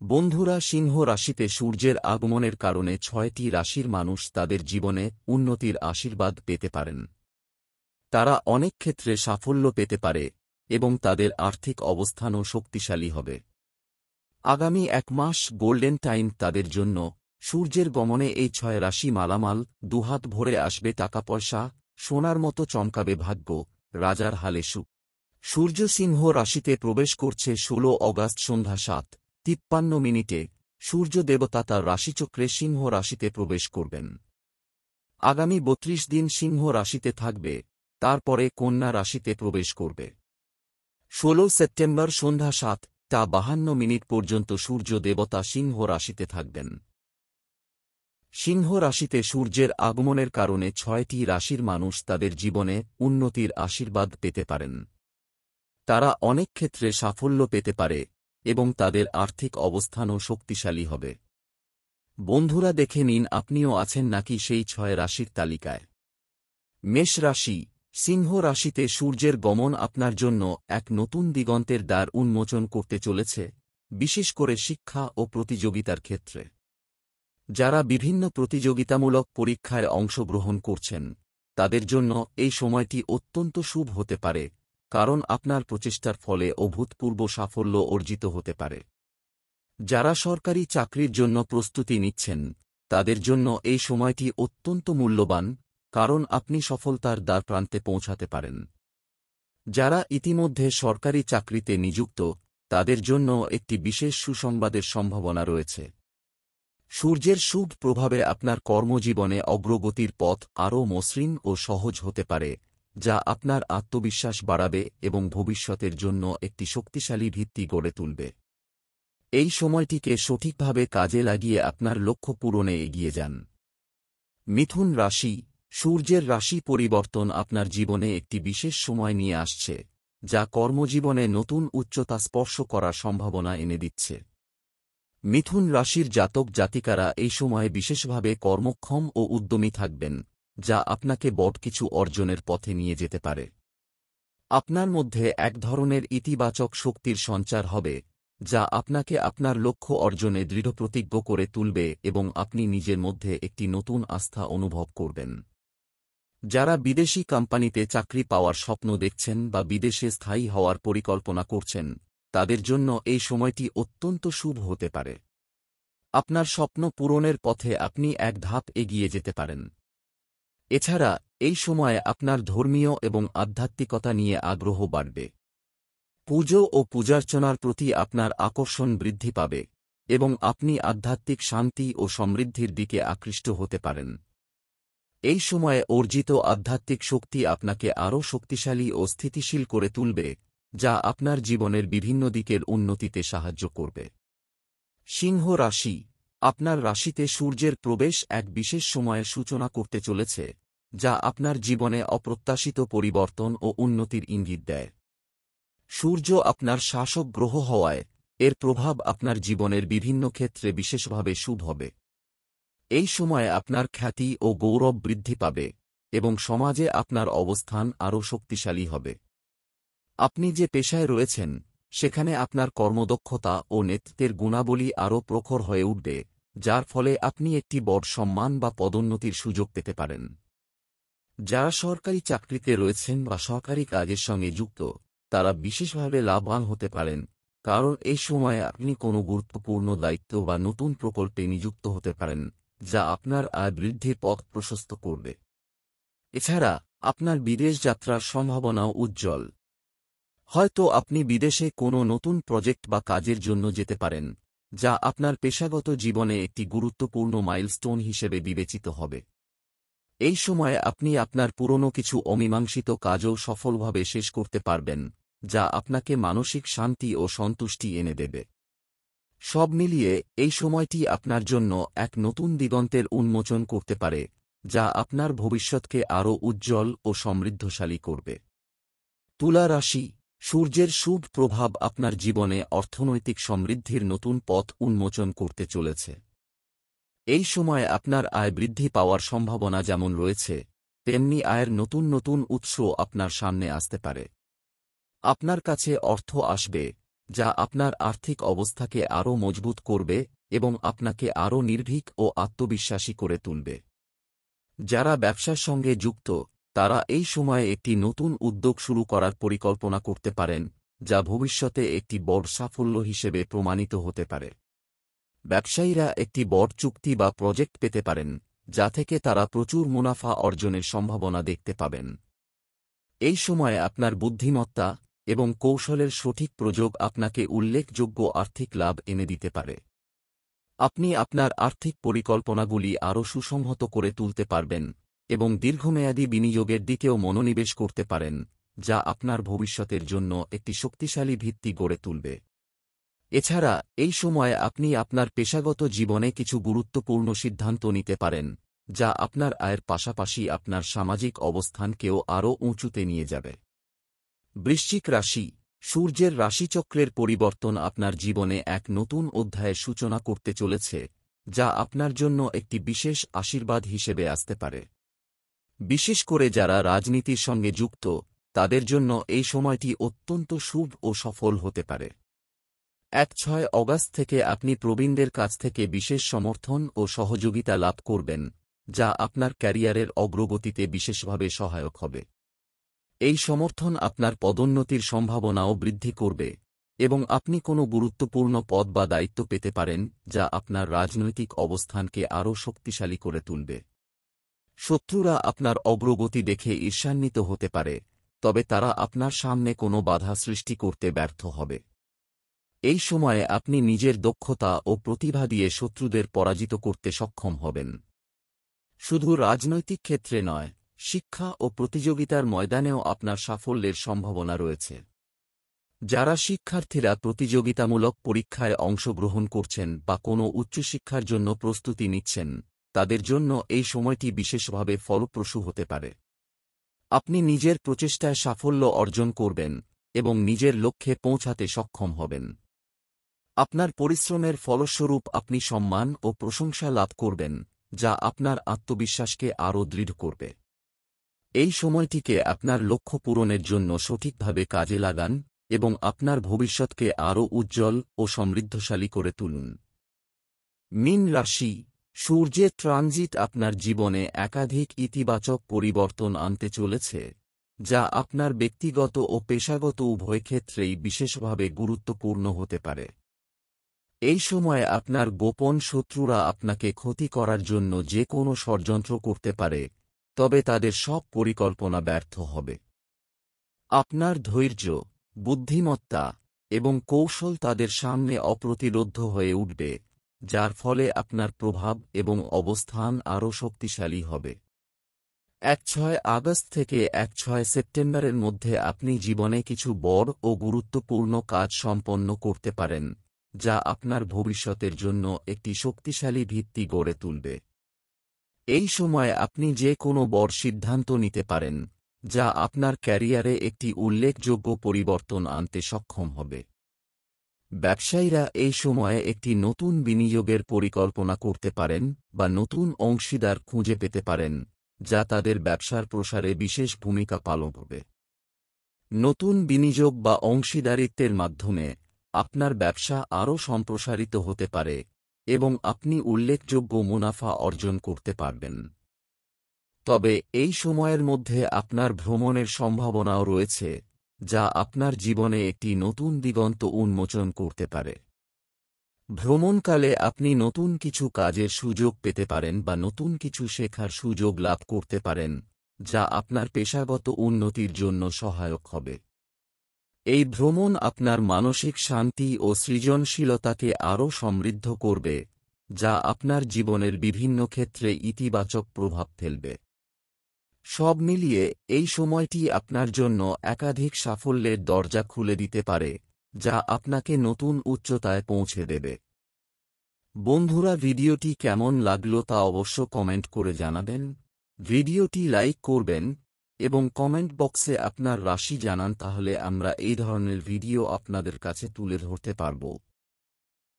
বন্ধুরা, সিংহ রাশিতে সূর্যের আগমনের কারণে ৬টি রাশির মানুষ তাদের জীবনে উন্নতির আশীর্বাদ পেতে পারেন। তারা অনেক ক্ষেত্রে সাফল্য পেতে পারে এবং তাদের আর্থিক অবস্থানও শক্তিশালী হবে। আগামী ১ মাস গোল্ডেন টাইম তাদের জন্য। সূর্যের গমনে এই ৬ রাশি মালামাল, দুহাত ভরে আসবে টাকাপয়সা, সোনার মতো চমকাবে ভাগ্য, রাজার হালে সুখ। সূর্য সিংহ রাশিতে প্রবেশ করছে ১৬ অগাস্ট সন্ধ্যা ৭:৫৩। সূর্য দেবতা তার রাশিচক্রে সিংহ রাশিতে প্রবেশ করবেন। আগামী ৩২ দিন সিংহ রাশিতে থাকবে, তারপরে কন্যা রাশিতে প্রবেশ করবে। ১৬ সেপ্টেম্বর সন্ধ্যা ৭:৫২ পর্যন্ত সূর্য দেবতা সিংহ রাশিতে থাকবেন। সিংহ রাশিতে সূর্যের আগমনের কারণে ৬টি রাশির মানুষ তাদের জীবনে উন্নতির আশীর্বাদ পেতে পারেন। তারা অনেক ক্ষেত্রে সাফল্য পেতে পারে এবং তাদের আর্থিক অবস্থানও শক্তিশালী হবে। বন্ধুরা, দেখে নিন আপনিও আছেন নাকি সেই ৬ রাশির তালিকায়। মেষ রাশি। সিংহ রাশিতে সূর্যের গমন আপনার জন্য এক নতুন দিগন্তের দ্বার উন্মোচন করতে চলেছে, বিশেষ করে শিক্ষা ও প্রতিযোগিতার ক্ষেত্রে। যারা বিভিন্ন প্রতিযোগিতামূলক পরীক্ষায় অংশগ্রহণ করছেন, তাদের জন্য এই সময়টি অত্যন্ত শুভ হতে পারে, কারণ আপনার প্রচেষ্টার ফলে অভূতপূর্ব সাফল্য অর্জিত হতে পারে। যারা সরকারি চাকরির জন্য প্রস্তুতি নিচ্ছেন, তাদের জন্য এই সময়টি অত্যন্ত মূল্যবান, কারণ আপনি সফলতার দ্বারপ্রান্তে পৌঁছাতে পারেন। যারা ইতিমধ্যে সরকারি চাকরিতে নিযুক্ত, তাদের জন্য একটি বিশেষ সুসংবাদের সম্ভাবনা রয়েছে। সূর্যের শুভ প্রভাবে আপনার কর্মজীবনে অগ্রগতির পথ আরও মসৃণ ও সহজ হতে পারে, যা আপনার আত্মবিশ্বাস বাড়াবে এবং ভবিষ্যতের জন্য একটি শক্তিশালী ভিত্তি গড়ে তুলবে। এই সময়টিকে সঠিকভাবে কাজে লাগিয়ে আপনার লক্ষ্য পূরণে এগিয়ে যান। মিথুন রাশি। সূর্যের রাশি পরিবর্তন আপনার জীবনে একটি বিশেষ সময় নিয়ে আসছে, যা কর্মজীবনে নতুন উচ্চতা স্পর্শ করার সম্ভাবনা এনে দিচ্ছে। মিথুন রাশির জাতক জাতিকারা এই সময়ে বিশেষভাবে কর্মক্ষম ও উদ্যমী থাকবেন, যা আপনাকে বড় কিছু অর্জনের পথে নিয়ে যেতে পারে। আপনার মধ্যে এক ধরনের ইতিবাচক শক্তির সঞ্চার হবে, যা আপনাকে আপনার লক্ষ্য অর্জনে দৃঢ়প্রতিজ্ঞ করে তুলবে এবং আপনি নিজের মধ্যে একটি নতুন আস্থা অনুভব করবেন। যারা বিদেশি কোম্পানিতে চাকরি পাওয়ার স্বপ্ন দেখছেন বা বিদেশে স্থায়ী হওয়ার পরিকল্পনা করছেন, তাদের জন্য এই সময়টি অত্যন্ত শুভ হতে পারে। আপনার স্বপ্ন পূরণের পথে আপনি এক ধাপ এগিয়ে যেতে পারেন। এছাড়া এই সময়ে আপনার ধর্মীয় এবং আধ্যাত্মিকতা নিয়ে আগ্রহ বাড়বে। পুজো ও পূজার্চনার প্রতি আপনার আকর্ষণ বৃদ্ধি পাবে এবং আপনি আধ্যাত্মিক শান্তি ও সমৃদ্ধির দিকে আকৃষ্ট হতে পারেন। এই সময়ে অর্জিত আধ্যাত্মিক শক্তি আপনাকে আরও শক্তিশালী ও স্থিতিশীল করে তুলবে, যা আপনার জীবনের বিভিন্ন দিকের উন্নতিতে সাহায্য করবে। সিংহ রাশি। আপনার রাশিতে সূর্যের প্রবেশ এক বিশেষ সময়ের সূচনা করতে চলেছে, যা আপনার জীবনে অপ্রত্যাশিত পরিবর্তন ও উন্নতির ইঙ্গিত দেয়। সূর্য আপনার শাসক গ্রহ হওয়ায় এর প্রভাব আপনার জীবনের বিভিন্ন ক্ষেত্রে বিশেষভাবে শুভ হবে। এই সময়ে আপনার খ্যাতি ও গৌরব বৃদ্ধি পাবে এবং সমাজে আপনার অবস্থান আরও শক্তিশালী হবে। আপনি যে পেশায় রয়েছেন, সেখানে আপনার কর্মদক্ষতা ও নেতৃত্বের গুণাবলী আরও প্রখর হয়ে উঠবে, যার ফলে আপনি একটি বড় সম্মান বা পদোন্নতির সুযোগ পেতে পারেন। যারা সরকারি চাকরিতে রয়েছেন বা সরকারি কাজের সঙ্গে যুক্ত, তারা বিশেষভাবে লাভবান হতে পারেন, কারণ এই সময়ে আপনি কোনো গুরুত্বপূর্ণ দায়িত্ব বা নতুন প্রকল্পে নিযুক্ত হতে পারেন, যা আপনার আয় বৃদ্ধির পথ প্রশস্ত করবে। এছাড়া আপনার বিদেশ যাত্রার সম্ভাবনাও উজ্জ্বল। হয়তো আপনি বিদেশে কোনো নতুন প্রজেক্ট বা কাজের জন্য যেতে পারেন, যা আপনার পেশাগত জীবনে একটি গুরুত্বপূর্ণ মাইলস্টোন হিসেবে বিবেচিত হবে। এই সময়ে আপনি আপনার পুরনো কিছু অমীমাংসিত কাজও সফলভাবে শেষ করতে পারবেন, যা আপনাকে মানসিক শান্তি ও সন্তুষ্টি এনে দেবে। সব মিলিয়ে এই সময়টি আপনার জন্য এক নতুন দিগন্তের উন্মোচন করতে পারে, যা আপনার ভবিষ্যৎকে আরও উজ্জ্বল ও সমৃদ্ধশালী করবে। তুলা রাশি। সূর্যের শুভ প্রভাব আপনার জীবনে অর্থনৈতিক সমৃদ্ধির নতুন পথ উন্মোচন করতে চলেছে। এই সময়ে আপনার আয় বৃদ্ধি পাওয়ার সম্ভাবনা যেমন রয়েছে, তেমনি আয়ের নতুন নতুন উৎস আপনার সামনে আসতে পারে। আপনার কাছে অর্থ আসবে, যা আপনার আর্থিক অবস্থাকে আরও মজবুত করবে এবং আপনাকে আরও নির্ভীক ও আত্মবিশ্বাসী করে তুলবে। যারা ব্যবসার সঙ্গে যুক্ত, তারা এই সময়ে একটি নতুন উদ্যোগ শুরু করার পরিকল্পনা করতে পারেন, যা ভবিষ্যতে একটি বড় সাফল্য হিসেবে প্রমাণিত হতে পারে। ব্যবসায়ীরা একটি বড় চুক্তি বা প্রজেক্ট পেতে পারেন, যা থেকে তারা প্রচুর মুনাফা অর্জনের সম্ভাবনা দেখতে পাবেন। এই সময়ে আপনার বুদ্ধিমত্তা এবং কৌশলের সঠিক প্রয়োগ আপনাকে উল্লেখযোগ্য আর্থিক লাভ এনে দিতে পারে। আপনি আপনার আর্থিক পরিকল্পনাগুলি আরও সুসংহত করে তুলতে পারবেন এবং দীর্ঘমেয়াদী বিনিয়োগের দিকেও মনোনিবেশ করতে পারেন, যা আপনার ভবিষ্যতের জন্য একটি শক্তিশালী ভিত্তি গড়ে তুলবে। এছাড়া এই সময়ে আপনি আপনার পেশাগত জীবনে কিছু গুরুত্বপূর্ণ সিদ্ধান্ত নিতে পারেন, যা আপনার আয়ের পাশাপাশি আপনার সামাজিক অবস্থানকেও আরও উঁচুতে নিয়ে যাবে। বৃশ্চিক রাশি। সূর্যের রাশিচক্রের পরিবর্তন আপনার জীবনে এক নতুন অধ্যায়ের সূচনা করতে চলেছে, যা আপনার জন্য একটি বিশেষ আশীর্বাদ হিসেবে আসতে পারে। বিশেষ করে যারা রাজনীতির সঙ্গে যুক্ত, তাদের জন্য এই সময়টি অত্যন্ত শুভ ও সফল হতে পারে। 6 অগাস্ট থেকে আপনি প্রবীণদের কাছ থেকে বিশেষ সমর্থন ও সহযোগিতা লাভ করবেন, যা আপনার ক্যারিয়ারের অগ্রগতিতে বিশেষভাবে সহায়ক হবে। এই সমর্থন আপনার পদোন্নতির সম্ভাবনাও বৃদ্ধি করবে এবং আপনি কোনো গুরুত্বপূর্ণ পদ বা দায়িত্ব পেতে পারেন, যা আপনার রাজনৈতিক অবস্থানকে আরও শক্তিশালী করে তুলবে। শত্রুরা আপনার অগ্রগতি দেখে ঈর্ষান্বিত হতে পারে, তবে তারা আপনার সামনে কোনো বাধা সৃষ্টি করতে ব্যর্থ হবে। এই সময়ে আপনি নিজের দক্ষতা ও প্রতিভা দিয়ে শত্রুদের পরাজিত করতে সক্ষম হবেন। শুধু রাজনৈতিক ক্ষেত্রে নয়, শিক্ষা ও প্রতিযোগিতার ময়দানেও আপনার সাফল্যের সম্ভাবনা রয়েছে। যারা শিক্ষার্থীরা প্রতিযোগিতামূলক পরীক্ষায় অংশগ্রহণ করছেন বা কোনো উচ্চশিক্ষার জন্য প্রস্তুতি নিচ্ছেন, তাদের জন্য এই সময়টি বিশেষভাবে ফলপ্রসূ হতে পারে। আপনি নিজের প্রচেষ্টায় সাফল্য অর্জন করবেন এবং নিজের লক্ষ্যে পৌঁছাতে সক্ষম হবেন। আপনার পরিশ্রমের ফলস্বরূপ আপনি সম্মান ও প্রশংসা লাভ করবেন, যা আপনার আত্মবিশ্বাসকে আরও দৃঢ় করবে। এই সময়টিকে আপনার লক্ষ্য পূরণের জন্য সঠিকভাবে কাজে লাগান এবং আপনার ভবিষ্যৎকে আরও উজ্জ্বল ও সমৃদ্ধশালী করে তুলুন। মীন রাশি। সূর্যের ট্রানজিট আপনার জীবনে একাধিক ইতিবাচক পরিবর্তন আনতে চলেছে, যা আপনার ব্যক্তিগত ও পেশাগত উভয় ক্ষেত্রেই বিশেষভাবে গুরুত্বপূর্ণ হতে পারে। এই সময়ে আপনার গোপন শত্রুরা আপনাকে ক্ষতি করার জন্য যে কোনো ষড়যন্ত্র করতে পারে, তবে তাদের সব পরিকল্পনা ব্যর্থ হবে। আপনার ধৈর্য, বুদ্ধিমত্তা এবং কৌশল তাদের সামনে অপ্রতিরোধ্য হয়ে উঠবে, যার ফলে আপনার প্রভাব এবং অবস্থান আরও শক্তিশালী হবে। 6 আগস্ট থেকে 6 সেপ্টেম্বরের মধ্যে আপনি জীবনে কিছু বড় ও গুরুত্বপূর্ণ কাজ সম্পন্ন করতে পারেন, যা আপনার ভবিষ্যতের জন্য একটি শক্তিশালী ভিত্তি গড়ে তুলবে। এই সময় আপনি যে কোনো বড় সিদ্ধান্ত নিতে পারেন, যা আপনার ক্যারিয়ারে একটি উল্লেখযোগ্য পরিবর্তন আনতে সক্ষম হবে। ব্যবসায়ীরা এই সময়ে একটি নতুন বিনিয়োগের পরিকল্পনা করতে পারেন বা নতুন অংশীদার খুঁজে পেতে পারেন, যা তাদের ব্যবসার প্রসারে বিশেষ ভূমিকা পালন করবে। নতুন বিনিয়োগ বা অংশীদারিত্বের মাধ্যমে আপনার ব্যবসা আরও সম্প্রসারিত হতে পারে এবং আপনি উল্লেখযোগ্য মুনাফা অর্জন করতে পারবেন। তবে এই সময়ের মধ্যে আপনার ভ্রমণের সম্ভাবনাও রয়েছে, যা আপনার জীবনে একটি নতুন দিগন্ত উন্মোচন করতে পারে। ভ্রমণকালে আপনি নতুন কিছু কাজের সুযোগ পেতে পারেন বা নতুন কিছু শেখার সুযোগ লাভ করতে পারেন, যা আপনার পেশাগত উন্নতির জন্য সহায়ক হবে। এই ভ্রমণ আপনার মানসিক শান্তি ও সৃজনশীলতাকে আরও সমৃদ্ধ করবে, যা আপনার জীবনের বিভিন্ন ক্ষেত্রে ইতিবাচক প্রভাব ফেলবে। সব মিলিয়ে এই সময়টি আপনার জন্য একাধিক সাফল্যের দরজা খুলে দিতে পারে, যা আপনাকে নতুন উচ্চতায় পৌঁছে দেবে। বন্ধুরা, ভিডিওটি কেমন লাগলো তা অবশ্য কমেন্ট করে জানাবেন। ভিডিওটি লাইক করবেন এবং কমেন্ট বক্সে আপনার রাশি জানান, তাহলে আমরা এই ধরনের ভিডিও আপনাদের কাছে তুলে ধরতে পারব।